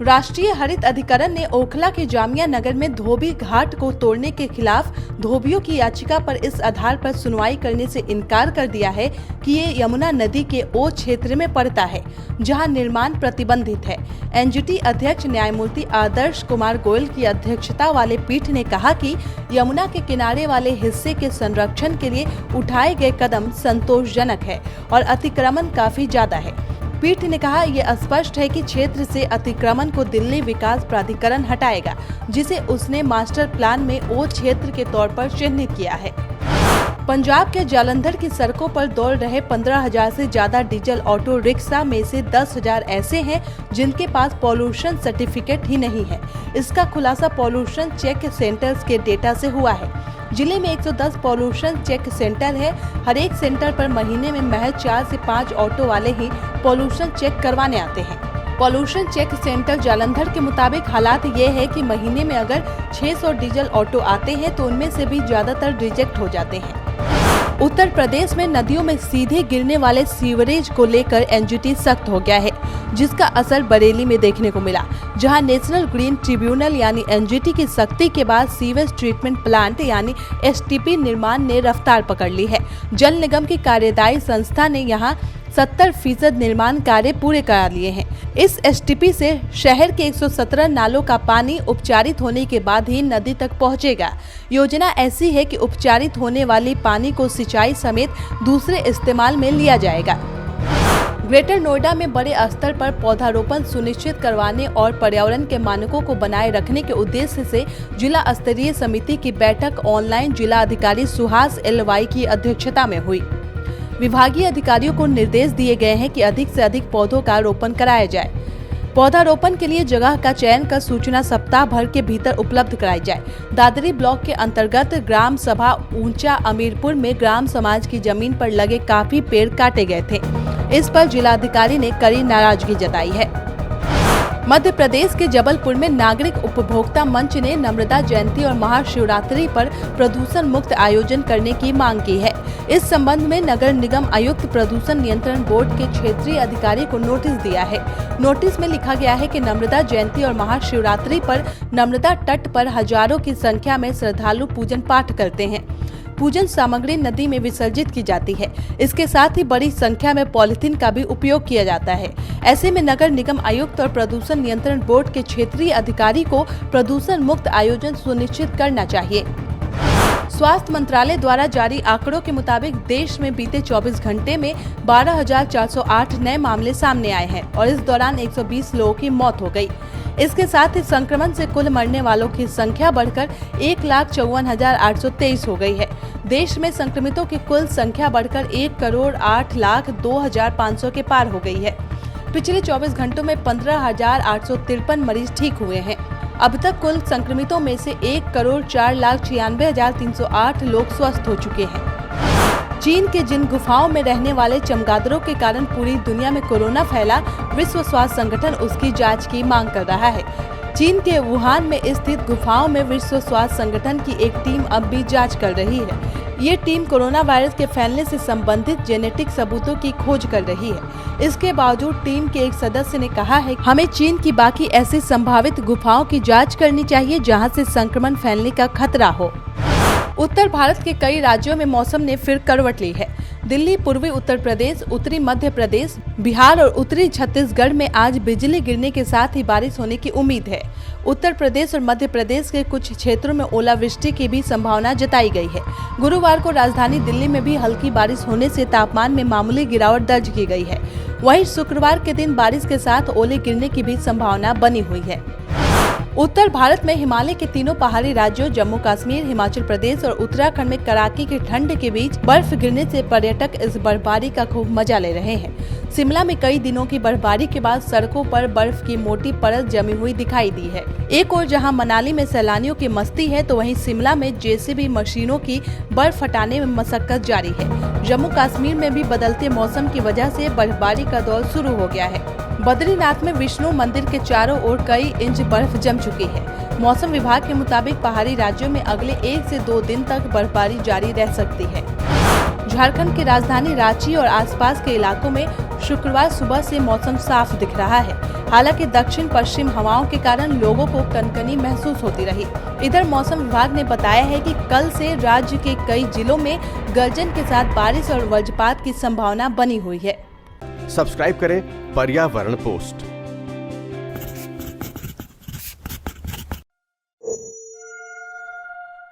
राष्ट्रीय हरित अधिकरण ने ओखला के जामिया नगर में धोबी घाट को तोड़ने के खिलाफ धोबियों की याचिका पर इस आधार पर सुनवाई करने से इनकार कर दिया है कि ये यमुना नदी के ओ क्षेत्र में पड़ता है, जहां निर्माण प्रतिबंधित है। एनजीटी अध्यक्ष न्यायमूर्ति आदर्श कुमार गोयल की अध्यक्षता वाले पीठ ने कहा कि यमुना के किनारे वाले हिस्से के संरक्षण के लिए उठाए गए कदम संतोषजनक है और अतिक्रमण काफी ज्यादा है। पीठ ने कहा, यह स्पष्ट है कि क्षेत्र से अतिक्रमण को दिल्ली विकास प्राधिकरण हटाएगा, जिसे उसने मास्टर प्लान में ओ क्षेत्र के तौर पर चिन्हित किया है। पंजाब के जालंधर की सड़कों पर दौड़ रहे 15,000 से ज्यादा डीजल ऑटो रिक्शा में से 10,000 ऐसे हैं जिनके पास पॉल्यूशन सर्टिफिकेट ही नहीं है। इसका खुलासा पॉल्यूशन चेक सेंटर्स के डेटा से हुआ है। जिले में 110 पॉल्यूशन चेक सेंटर है। हर एक सेंटर पर महीने में महज 4 से 5 ऑटो वाले ही पॉल्यूशन चेक करवाने आते हैं। पॉल्यूशन चेक सेंटर जालंधर के मुताबिक हालात ये है कि महीने में अगर 600 डीजल ऑटो आते हैं तो उनमें से भी ज्यादातर रिजेक्ट हो जाते हैं। उत्तर प्रदेश में नदियों में सीधे गिरने वाले सीवरेज को लेकर एनजीटी सख्त हो गया है, जिसका असर बरेली में देखने को मिला, जहां नेशनल ग्रीन ट्रिब्यूनल यानी एनजीटी की सख्ती के बाद सीवेज ट्रीटमेंट प्लांट यानी एसटीपी निर्माण ने रफ्तार पकड़ ली है। जल निगम की कार्यदायी संस्था ने यहां 70% निर्माण कार्य पूरे करा लिए हैं। इस एसटीपी से शहर के 117 नालों का पानी उपचारित होने के बाद ही नदी तक पहुंचेगा। योजना ऐसी है कि उपचारित होने वाली पानी को सिंचाई समेत दूसरे इस्तेमाल में लिया जाएगा। ग्रेटर नोएडा में बड़े स्तर पर पौधारोपण सुनिश्चित करवाने और पर्यावरण के मानकों को बनाए रखने के उद्देश्य से जिला स्तरीय समिति की बैठक ऑनलाइन जिला अधिकारी सुहास LY की अध्यक्षता में हुई। विभागीय अधिकारियों को निर्देश दिए गए हैं कि अधिक से अधिक पौधों का रोपण कराया जाए। पौधारोपण के लिए जगह का चयन कर सूचना सप्ताह भर के भीतर उपलब्ध कराई जाए। दादरी ब्लॉक के अंतर्गत ग्राम सभा ऊंचा अमीरपुर में ग्राम समाज की जमीन पर लगे काफी पेड़ काटे गए थे। इस पर जिलाधिकारी ने कड़ी नाराजगी जताई है। मध्य प्रदेश के जबलपुर में नागरिक उपभोक्ता मंच ने नर्मदा जयंती और महाशिवरात्रि पर प्रदूषण मुक्त आयोजन करने की मांग की है। इस संबंध में नगर निगम आयुक्त प्रदूषण नियंत्रण बोर्ड के क्षेत्रीय अधिकारी को नोटिस दिया है। नोटिस में लिखा गया है कि नर्मदा जयंती और महाशिवरात्रि पर नर्मदा तट पर हजारों की संख्या में श्रद्धालु पूजन पाठ करते हैं। पूजन सामग्री नदी में विसर्जित की जाती है। इसके साथ ही बड़ी संख्या में पॉलिथीन का भी उपयोग किया जाता है। ऐसे में नगर निगम आयुक्त और प्रदूषण नियंत्रण बोर्ड के क्षेत्रीय अधिकारी को प्रदूषण मुक्त आयोजन सुनिश्चित करना चाहिए। स्वास्थ्य मंत्रालय द्वारा जारी आंकड़ों के मुताबिक देश में बीते 24 घंटे में 12,408 नए मामले सामने आए हैं और इस दौरान 120 लोगों की मौत हो गई। इसके साथ ही संक्रमण से कुल मरने वालों की संख्या बढ़कर 1,54,823 हो गई है। देश में संक्रमितों की कुल संख्या बढ़कर 1,08,02,500 के पार हो गई है। पिछले 24 घंटों में 15,853 मरीज ठीक हुए हैं। अब तक कुल संक्रमितों में से 1,04,96,308 लोग स्वस्थ हो चुके हैं। चीन के जिन गुफाओं में रहने वाले चमगादड़ों के कारण पूरी दुनिया में कोरोना फैला, विश्व स्वास्थ्य संगठन उसकी जांच की मांग कर रहा है। चीन के वुहान में स्थित गुफाओं में विश्व स्वास्थ्य संगठन की एक टीम अब भी जांच कर रही है। ये टीम कोरोना वायरस के फैलने से संबंधित जेनेटिक सबूतों की खोज कर रही है। इसके बावजूद टीम के एक सदस्य ने कहा है, हमें चीन की बाकी ऐसी संभावित गुफाओं की जांच करनी चाहिए जहां से संक्रमण फैलने का खतरा हो। उत्तर भारत के कई राज्यों में मौसम ने फिर करवट ली है। दिल्ली, पूर्वी उत्तर प्रदेश, उत्तरी मध्य प्रदेश, बिहार और उत्तरी छत्तीसगढ़ में आज बिजली गिरने के साथ ही बारिश होने की उम्मीद है। उत्तर प्रदेश और मध्य प्रदेश के कुछ क्षेत्रों में ओलावृष्टि की भी संभावना जताई गई है। गुरुवार को राजधानी दिल्ली में भी हल्की बारिश होने से तापमान में मामूली गिरावट दर्ज की गई है। वहीं शुक्रवार के दिन बारिश के साथ ओले गिरने की भी संभावना बनी हुई है। उत्तर भारत में हिमालय के तीनों पहाड़ी राज्यों जम्मू कश्मीर, हिमाचल प्रदेश और उत्तराखंड में कड़ाके की ठंड के बीच बर्फ गिरने से पर्यटक इस बर्फबारी का खूब मजा ले रहे हैं। शिमला में कई दिनों की बर्फबारी के बाद सड़कों पर बर्फ की मोटी परत जमी हुई दिखाई दी है। एक ओर जहां मनाली में सैलानियों की मस्ती है, तो वहीं शिमला में जेसीबी मशीनों की बर्फ हटाने में मशक्कत जारी है। जम्मू कश्मीर में भी बदलते मौसम की वजह से बर्फबारी का दौर शुरू हो गया है। बद्रीनाथ में विष्णु मंदिर के चारों ओर कई इंच बर्फ जम चुकी है। मौसम विभाग के मुताबिक पहाड़ी राज्यों में अगले 1 से 2 दिन तक बर्फबारी जारी रह सकती है। झारखंड की राजधानी रांची और आसपास के इलाकों में शुक्रवार सुबह से मौसम साफ दिख रहा है। हालांकि दक्षिण पश्चिम हवाओं के कारण लोगों को कनकनी महसूस होती रही। इधर मौसम विभाग ने बताया है कि कल से राज्य के कई जिलों में गर्जन के साथ बारिश और वज्रपात की संभावना बनी हुई है। सब्सक्राइब करें पर्यावरण पोस्ट।